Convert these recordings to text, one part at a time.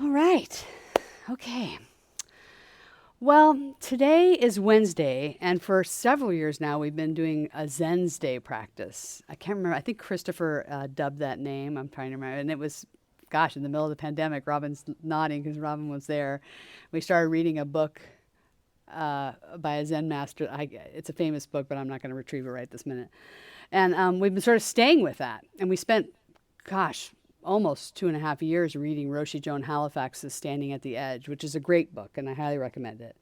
All right. Okay. Well, today is Wednesday, and for several years now, we've been doing a Zen's Day practice. I can't remember. I think Christopher dubbed that name. I'm trying to remember. And it was, gosh, in the middle of the pandemic. Robin's nodding because Robin was there. We started reading a book by a Zen master. It's a famous book, but I'm not going to retrieve it right this minute. And we've been sort of staying with that. And we spent, gosh, almost 2.5 years reading Roshi Joan Halifax's Standing at the Edge, which is a great book, and I highly recommend it.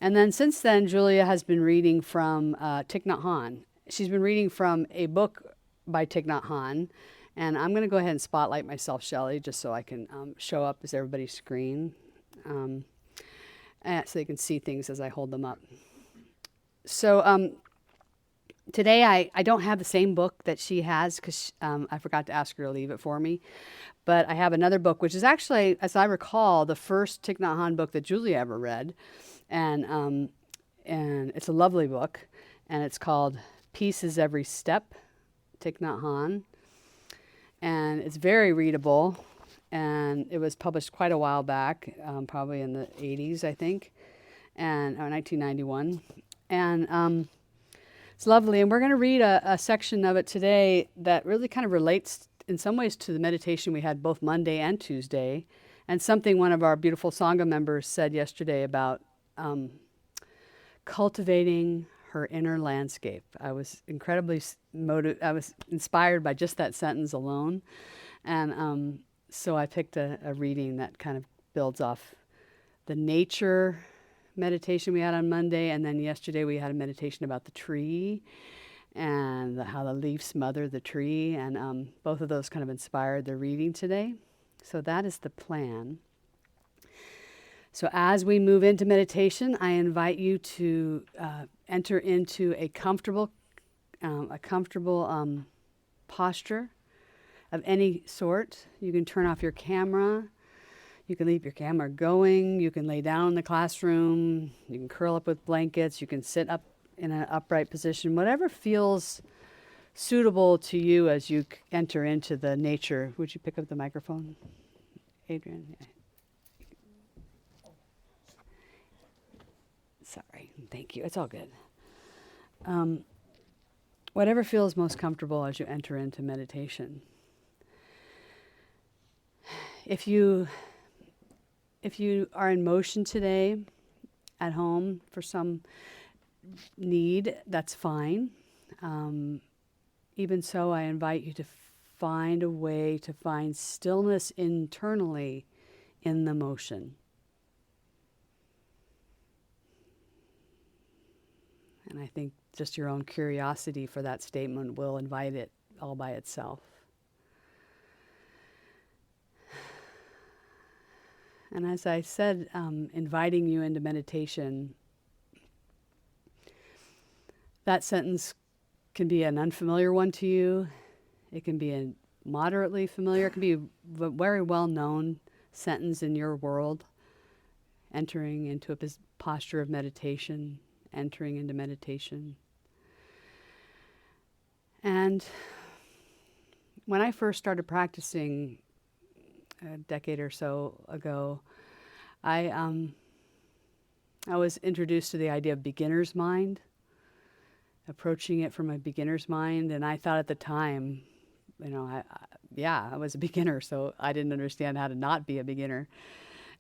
And then since then, Julia has been reading from Thich Nhat Hanh. She's been reading from a book by Thich Nhat Hanh, and I'm going to go ahead and spotlight myself, Shelley, just so I can show up as everybody's screen, so they can see things as I hold them up. So today I don't have the same book that she has because I forgot to ask her to leave it for me. But I have another book, which is actually, as I recall, the first Thich Nhat Hanh book that Julia ever read. And it's a lovely book. And it's called Peace is Every Step, Thich Nhat Hanh. And it's very readable. And it was published quite a while back, probably in the 80s, I think, and or 1991. And it's lovely. And we're going to read a section of it today that really kind of relates in some ways to the meditation we had both Monday and Tuesday, and something one of our beautiful Sangha members said yesterday about cultivating her inner landscape. I was incredibly I was inspired by just that sentence alone. And so I picked a reading that kind of builds off the nature meditation we had on Monday, and then yesterday we had a meditation about the tree and how the leaves smother the tree, and both of those kind of inspired the reading today. So that is the plan. So as we move into meditation, I invite you to enter into a comfortable posture of any sort. You can turn off your camera. You can leave your camera going. You can lay down in the classroom. You can curl up with blankets. You can sit up in an upright position. Whatever feels suitable to you as you enter into the nature. Would you pick up the microphone, Adrian? Yeah. Sorry. Thank you. It's all good. Whatever feels most comfortable as you enter into meditation. If you are in motion today at home for some need, that's fine. Even so, I invite you to find a way to find stillness internally in the motion. And I think just your own curiosity for that statement will invite it all by itself. And as I said, inviting you into meditation, that sentence can be an unfamiliar one to you. It can be a moderately familiar. It can be a very well-known sentence in your world. Entering into a posture of meditation, entering into meditation. And when I first started practicing a decade or so ago, I was introduced to the idea of beginner's mind, approaching it from a beginner's mind. And I thought at the time, I was a beginner, so I didn't understand how to not be a beginner.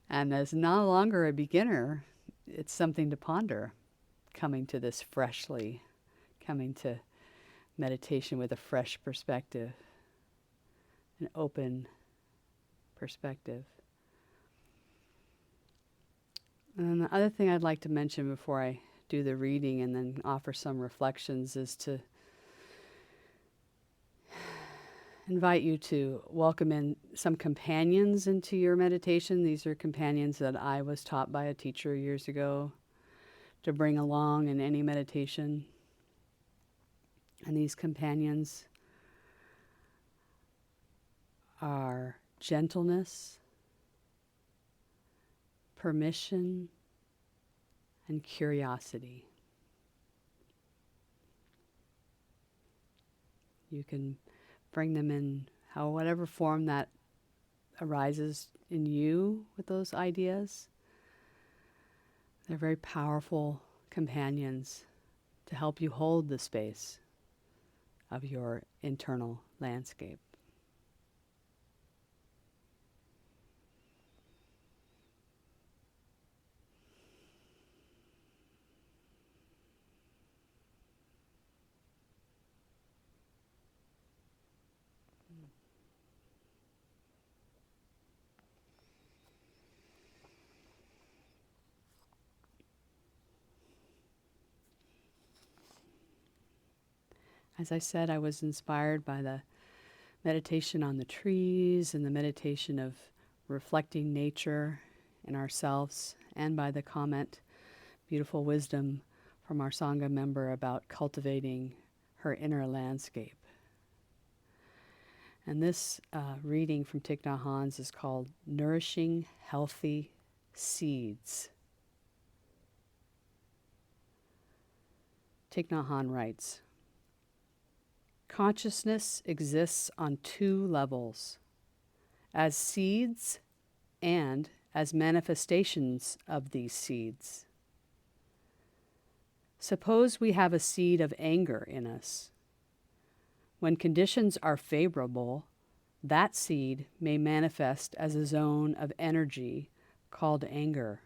And as no longer a beginner, it's something to ponder, coming to meditation with a fresh perspective, an open perspective. And then the other thing I'd like to mention before I do the reading and then offer some reflections is to invite you to welcome in some companions into your meditation. These are companions that I was taught by a teacher years ago to bring along in any meditation. And these companions are gentleness, permission, and curiosity. You can bring them in whatever form that arises in you with those ideas. They're very powerful companions to help you hold the space of your internal landscape. As I said, I was inspired by the meditation on the trees and the meditation of reflecting nature in ourselves, and by the comment, beautiful wisdom from our Sangha member about cultivating her inner landscape. And this reading from Thich Nhat Hanh is called Nourishing Healthy Seeds. Thich Nhat Hanh writes, consciousness exists on two levels, as seeds and as manifestations of these seeds. Suppose we have a seed of anger in us. When conditions are favorable, that seed may manifest as a zone of energy called anger.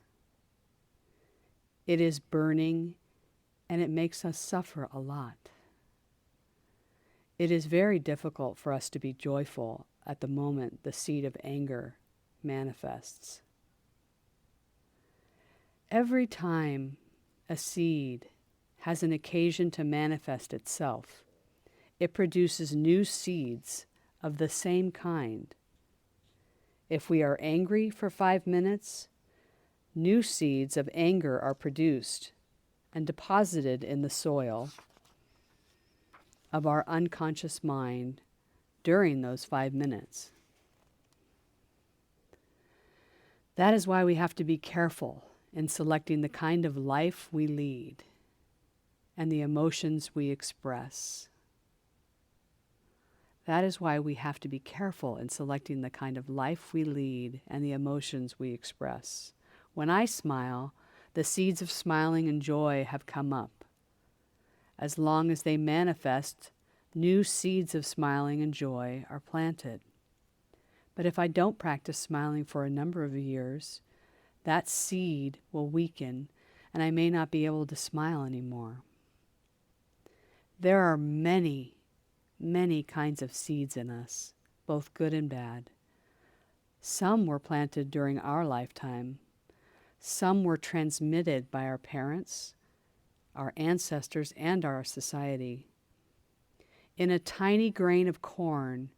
It is burning and it makes us suffer a lot. It is very difficult for us to be joyful at the moment the seed of anger manifests. Every time a seed has an occasion to manifest itself, it produces new seeds of the same kind. If we are angry for 5 minutes, new seeds of anger are produced and deposited in the soil of our unconscious mind during those 5 minutes. That is why we have to be careful in selecting the kind of life we lead and the emotions we express. That is why we have to be careful in selecting the kind of life we lead and the emotions we express. When I smile, the seeds of smiling and joy have come up. As long as they manifest, new seeds of smiling and joy are planted. But if I don't practice smiling for a number of years, that seed will weaken and I may not be able to smile anymore. There are many, many kinds of seeds in us, both good and bad. Some were planted during our lifetime. Some were transmitted by our parents, our ancestors, and our society. In a tiny grain of corn,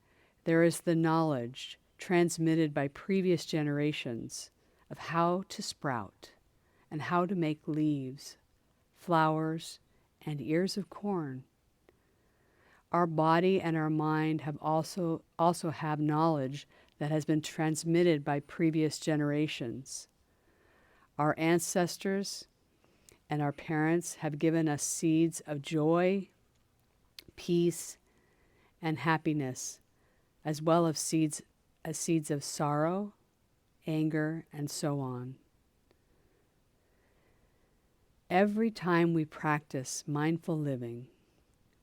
there is the knowledge transmitted by previous generations of how to sprout and how to make leaves, flowers, and ears of corn. Our body and our mind have also have knowledge that has been transmitted by previous generations. Our ancestors and our parents have given us seeds of joy, peace, and happiness, as well as seeds of sorrow, anger, and so on. Every time we practice mindful living,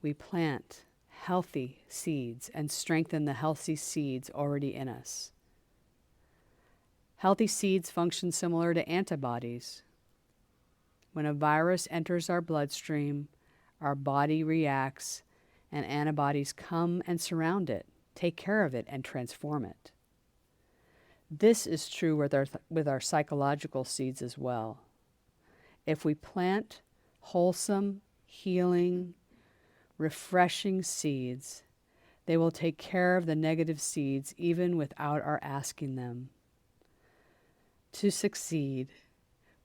we plant healthy seeds and strengthen the healthy seeds already in us. Healthy seeds function similar to antibodies. When a virus enters our bloodstream, our body reacts and antibodies come and surround it, take care of it, and transform it. This is true with our psychological seeds as well. If we plant wholesome, healing, refreshing seeds, they will take care of the negative seeds even without our asking them. To succeed,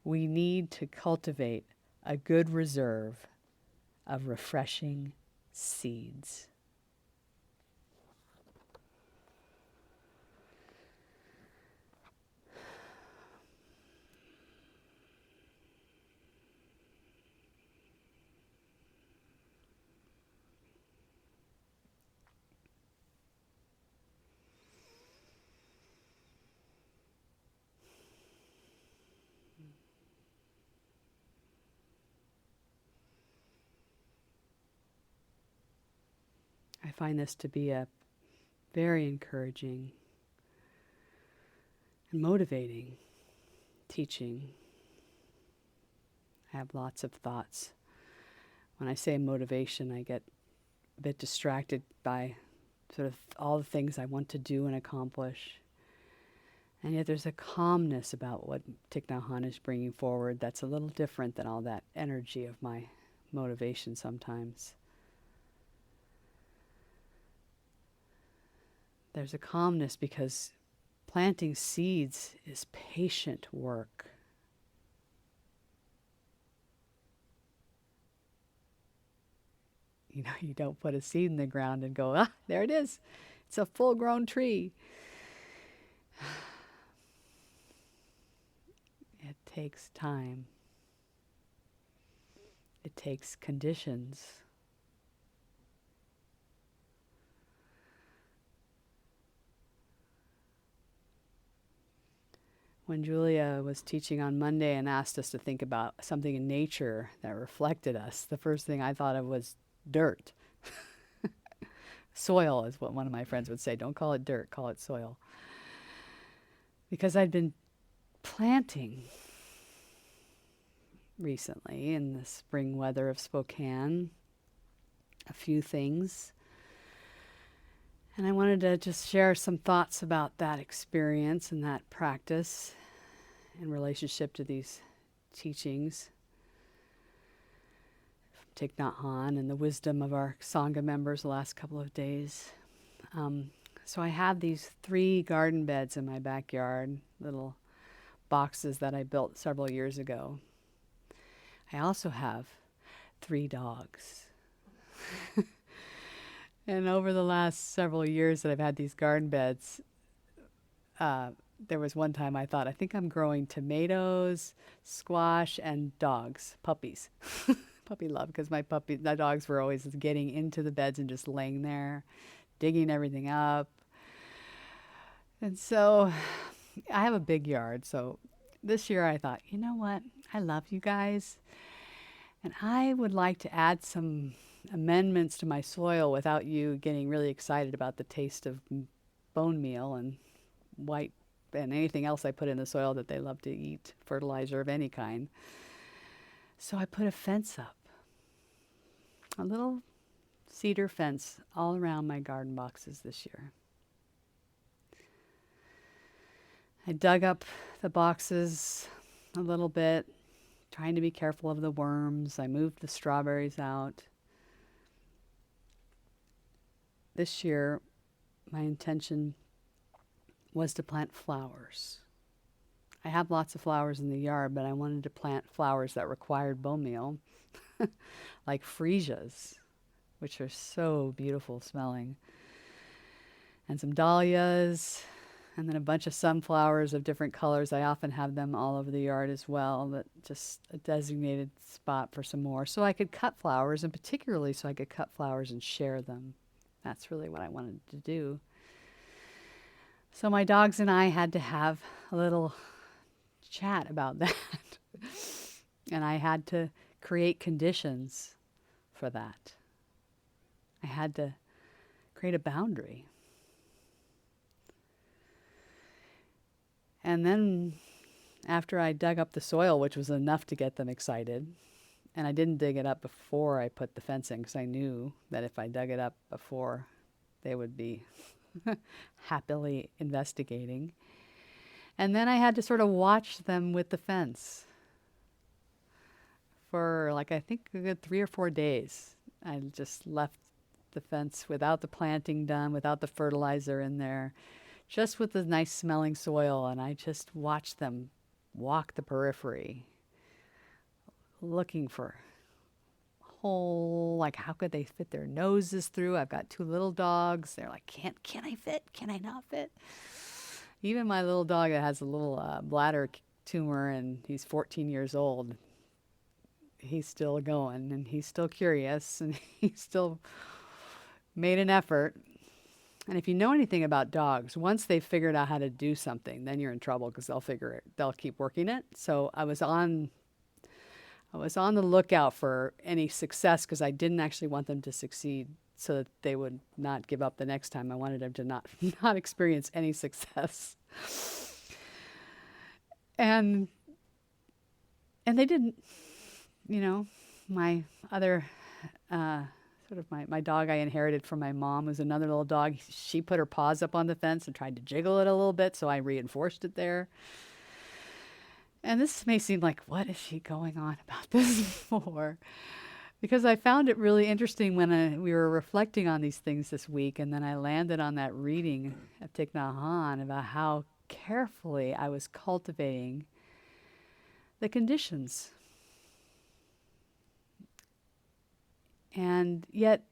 we need to cultivate a good reserve of refreshing seeds. I find this to be a very encouraging and motivating teaching. I have lots of thoughts. When I say motivation, I get a bit distracted by sort of all the things I want to do and accomplish. And yet there's a calmness about what Thich Nhat Hanh is bringing forward that's a little different than all that energy of my motivation sometimes. There's a calmness because planting seeds is patient work. You know, you don't put a seed in the ground and go, there it is. It's a full-grown tree. It takes time. It takes conditions. When Julia was teaching on Monday and asked us to think about something in nature that reflected us, the first thing I thought of was dirt. Soil is what one of my friends would say. Don't call it dirt, call it soil. Because I'd been planting recently in the spring weather of Spokane, a few things. And I wanted to just share some thoughts about that experience and that practice in relationship to these teachings from Thich Nhat Hanh and the wisdom of our Sangha members the last couple of days. So I have these 3 garden beds in my backyard, little boxes that I built several years ago. I also have 3 dogs. And over the last several years that I've had these garden beds, there was one time I thought, I think I'm growing tomatoes, squash, and dogs, puppies. Puppy love, because my dogs were always getting into the beds and just laying there, digging everything up. And so I have a big yard. So this year I thought, you know what? I love you guys. And I would like to add some amendments to my soil without you getting really excited about the taste of bone meal and white and anything else I put in the soil that they love to eat, fertilizer of any kind. So I put a fence up, a little cedar fence all around my garden boxes this year. I dug up the boxes a little bit, trying to be careful of the worms. I moved the strawberries out. This year, my intention was to plant flowers. I have lots of flowers in the yard, but I wanted to plant flowers that required bone meal, like freesias, which are so beautiful smelling, and some dahlias, and then a bunch of sunflowers of different colors. I often have them all over the yard as well, but just a designated spot for some more. So I could cut flowers, and particularly so I could cut flowers and share them. That's really what I wanted to do. So my dogs and I had to have a little chat about that. And I had to create conditions for that. I had to create a boundary. And then after I dug up the soil, which was enough to get them excited, and I didn't dig it up before I put the fence in because I knew that if I dug it up before, they would be happily investigating. And then I had to sort of watch them with the fence for I think a good 3 or 4 days. I just left the fence without the planting done, without the fertilizer in there, just with the nice smelling soil. And I just watched them walk the periphery, looking for hole, how could they fit their noses through? I've got 2 little dogs. They're like, can I fit? Can I not fit? Even my little dog that has a little bladder tumor and he's 14 years old, he's still going and he's still curious and he still made an effort. And if you know anything about dogs, once they've figured out how to do something, then you're in trouble because they'll keep working it. So I was on the lookout for any success because I didn't actually want them to succeed so that they would not give up the next time. I wanted them to not not experience any success. And they didn't. You know, my other sort of my dog I inherited from my mom was another little dog. She put her paws up on the fence and tried to jiggle it a little bit, so I reinforced it there. And this may seem like, what is she going on about this for? Because I found it really interesting when we were reflecting on these things this week, and then I landed on that reading of Thich Nhat Hanh about how carefully I was cultivating the conditions. And yet,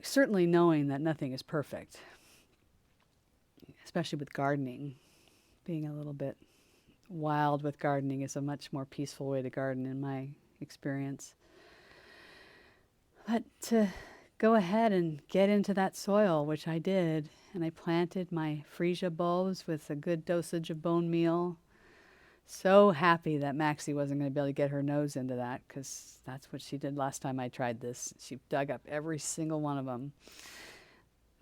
certainly knowing that nothing is perfect, especially with gardening. Being a little bit wild with gardening is a much more peaceful way to garden in my experience. But to go ahead and get into that soil, which I did, and I planted my freesia bulbs with a good dosage of bone meal. So happy that Maxie wasn't going to be able to get her nose into that, because that's what she did last time I tried this. She dug up every single one of them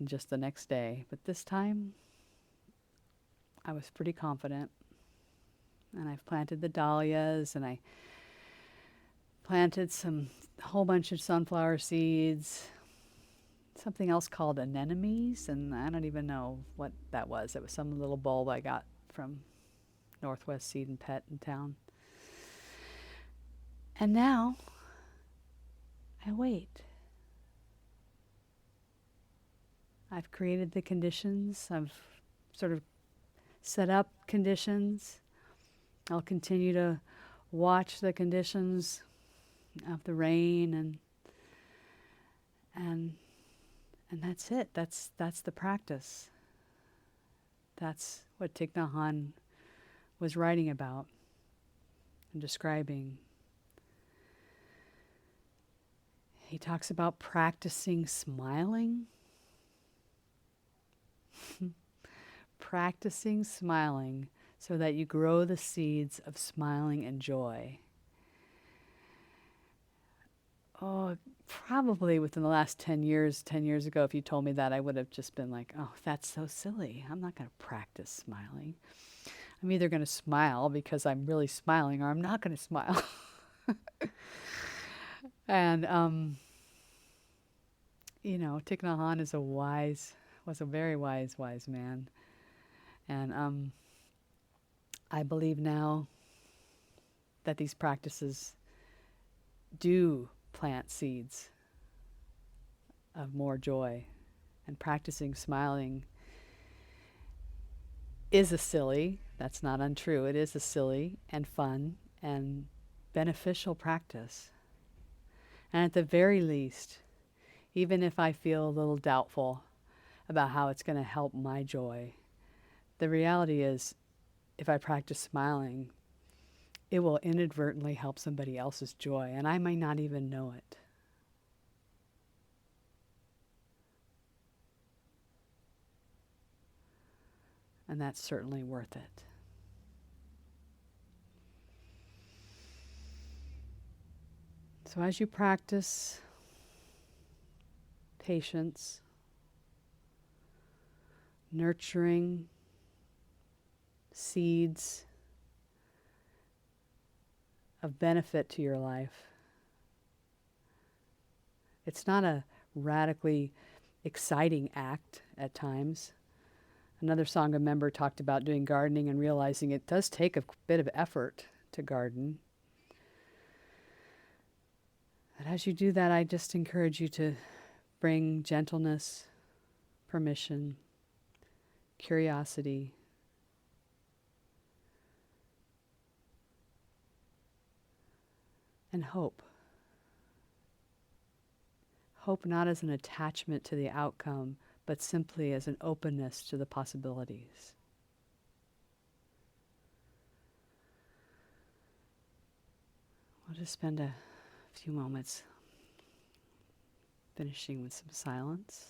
just the next day. But this time, I was pretty confident. And I've planted the dahlias, and I planted a whole bunch of sunflower seeds, something else called anemones, and I don't even know what that was. It was some little bulb I got from Northwest Seed and Pet in town. And now I wait. I've created the conditions. I've sort of set up conditions. I'll continue to watch the conditions of the rain, and that's it. That's the practice. That's what Thich Nhat Hanh was writing about and describing. He talks about practicing smiling. Practicing smiling so that you grow the seeds of smiling and joy. Oh, probably within the last 10 years ago, if you told me that, I would have just been like, oh, that's so silly. I'm not going to practice smiling. I'm either going to smile because I'm really smiling, or I'm not going to smile. And, Thich Nhat Hanh was a very wise man. And I believe now that these practices do plant seeds of more joy. And practicing smiling is that's not untrue, it is a silly and fun and beneficial practice. And at the very least, even if I feel a little doubtful about how it's going to help my joy, the reality is, if I practice smiling, it will inadvertently help somebody else's joy, and I might not even know it. And that's certainly worth it. So as you practice patience, nurturing seeds of benefit to your life, it's not a radically exciting act at times. Another Sangha member talked about doing gardening and realizing it does take a bit of effort to garden. But as you do that, I just encourage you to bring gentleness, permission, curiosity, and hope. Hope not as an attachment to the outcome, but simply as an openness to the possibilities. We'll just spend a few moments finishing with some silence.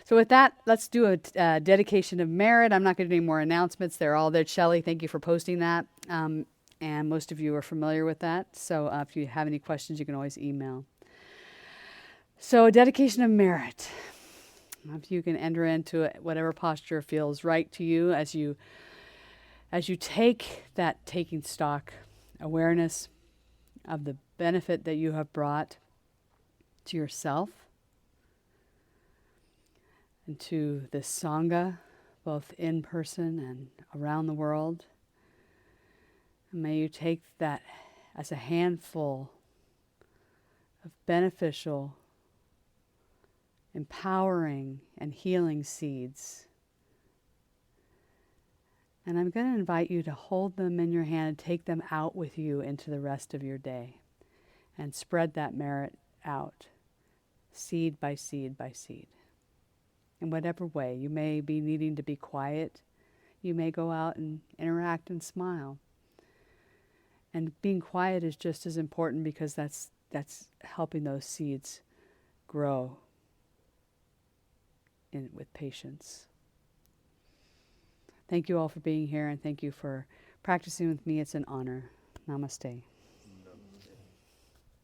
So with that, let's do a dedication of merit. I'm not going to do any more announcements. They're all there. Shelley, thank you for posting that. And most of you are familiar with that. So if you have any questions, you can always email. So a dedication of merit. If you can enter into it, whatever posture feels right to you as you take that taking stock awareness of the benefit that you have brought to yourself and to this Sangha, both in person and around the world. And may you take that as a handful of beneficial, empowering, and healing seeds. And I'm going to invite you to hold them in your hand and take them out with you into the rest of your day and spread that merit out, seed by seed by seed. In whatever way, you may be needing to be quiet. You may go out and interact and smile. And being quiet is just as important because that's helping those seeds grow with patience. Thank you all for being here, and thank you for practicing with me. It's an honor. Namaste.